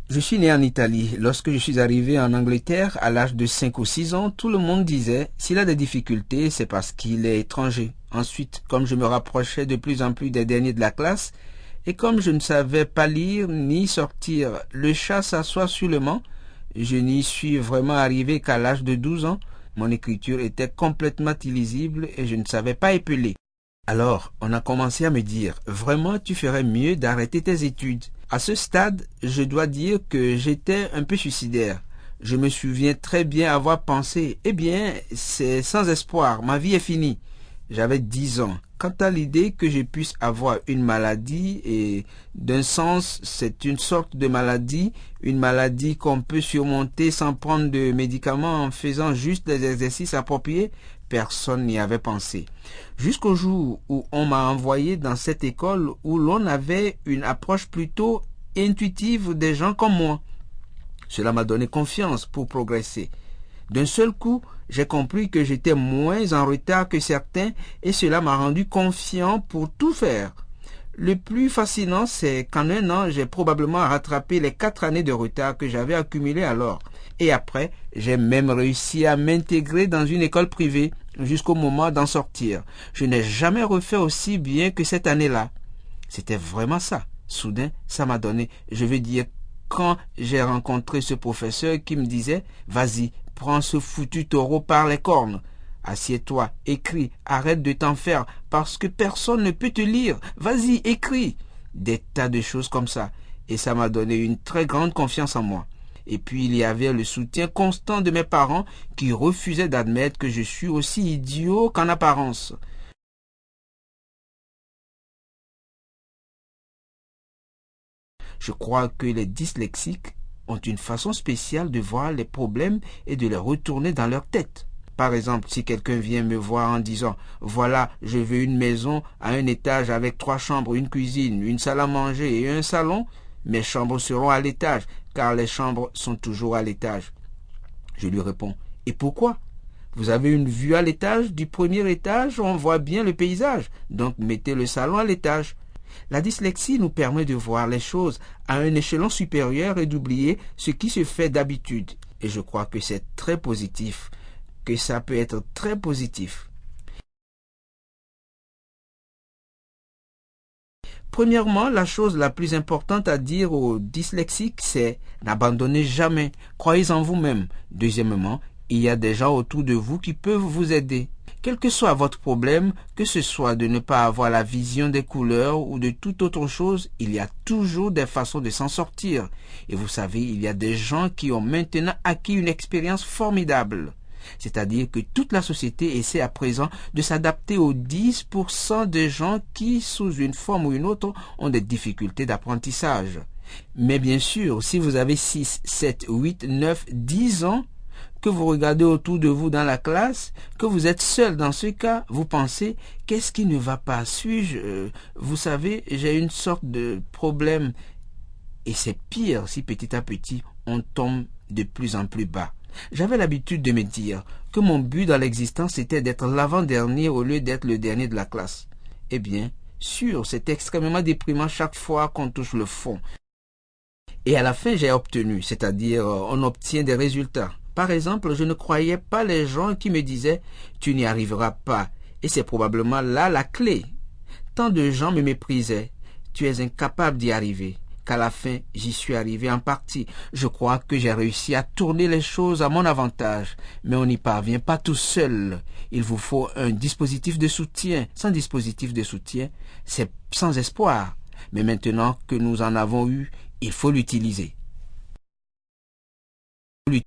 Je suis né en Italie. Lorsque je suis arrivé en Angleterre, à l'âge de 5 ou 6 ans, tout le monde disait, s'il a des difficultés, c'est parce qu'il est étranger. Ensuite, comme je me rapprochais de plus en plus des derniers de la classe, et comme je ne savais pas lire ni sortir le chat s'assoit sur le banc, je n'y suis vraiment arrivé qu'à l'âge de 12 ans. Mon écriture était complètement illisible et je ne savais pas épeler. Alors, on a commencé à me dire, vraiment, tu ferais mieux d'arrêter tes études. À ce stade, je dois dire que j'étais un peu suicidaire. Je me souviens très bien avoir pensé, eh bien, c'est sans espoir, ma vie est finie. J'avais 10 ans. Quant à l'idée que je puisse avoir une maladie, et d'un sens, c'est une sorte de maladie, une maladie qu'on peut surmonter sans prendre de médicaments en faisant juste des exercices appropriés, personne n'y avait pensé. Jusqu'au jour où on m'a envoyé dans cette école où l'on avait une approche plutôt intuitive des gens comme moi. Cela m'a donné confiance pour progresser. D'un seul coup, j'ai compris que j'étais moins en retard que certains et cela m'a rendu confiant pour tout faire. Le plus fascinant, c'est qu'en un an, j'ai probablement rattrapé les 4 années de retard que j'avais accumulées alors. Et après, j'ai même réussi à m'intégrer dans une école privée jusqu'au moment d'en sortir. Je n'ai jamais refait aussi bien que cette année-là. C'était vraiment ça. Soudain, ça m'a donné, je veux dire, quand j'ai rencontré ce professeur qui me disait « Vas-y, prends ce foutu taureau par les cornes. Assieds-toi, écris, arrête de t'en faire parce que personne ne peut te lire. Vas-y, écris. » Des tas de choses comme ça. Et ça m'a donné une très grande confiance en moi. Et puis il y avait le soutien constant de mes parents qui refusaient d'admettre que je suis aussi idiot qu'en apparence. Je crois que les dyslexiques ont une façon spéciale de voir les problèmes et de les retourner dans leur tête. Par exemple, si quelqu'un vient me voir en disant « Voilà, je veux une maison à un étage avec 3 chambres, une cuisine, une salle à manger et un salon », mes chambres seront à l'étage, car les chambres sont toujours à l'étage. Je lui réponds « Et pourquoi ? Vous avez une vue à l'étage, du premier étage, on voit bien le paysage, donc mettez le salon à l'étage. » La dyslexie nous permet de voir les choses à un échelon supérieur et d'oublier ce qui se fait d'habitude. Et je crois que c'est très positif, que ça peut être très positif. Premièrement, la chose la plus importante à dire aux dyslexiques, c'est n'abandonnez jamais, croyez en vous-même. Deuxièmement, il y a des gens autour de vous qui peuvent vous aider. Quel que soit votre problème, que ce soit de ne pas avoir la vision des couleurs ou de toute autre chose, il y a toujours des façons de s'en sortir. Et vous savez, il y a des gens qui ont maintenant acquis une expérience formidable. C'est-à-dire que toute la société essaie à présent de s'adapter aux 10% des gens qui, sous une forme ou une autre, ont des difficultés d'apprentissage. Mais bien sûr, si vous avez 6, 7, 8, 9, 10 ans, que vous regardez autour de vous dans la classe, que vous êtes seul dans ce cas, vous pensez, qu'est-ce qui ne va pas? Suis-je, vous savez, j'ai une sorte de problème. Et c'est pire si petit à petit, on tombe de plus en plus bas. J'avais l'habitude de me dire que mon but dans l'existence était d'être l'avant-dernier au lieu d'être le dernier de la classe. Eh bien, sûr, c'est extrêmement déprimant chaque fois qu'on touche le fond. Et à la fin, j'ai obtenu, c'est-à-dire on obtient des résultats. Par exemple, je ne croyais pas les gens qui me disaient « tu n'y arriveras pas ». Et c'est probablement là la clé. Tant de gens me méprisaient « tu es incapable d'y arriver ». Qu'à la fin, j'y suis arrivé en partie. Je crois que j'ai réussi à tourner les choses à mon avantage. Mais on n'y parvient pas tout seul. Il vous faut un dispositif de soutien. Sans dispositif de soutien, c'est sans espoir. Mais maintenant que nous en avons eu, il faut l'utiliser.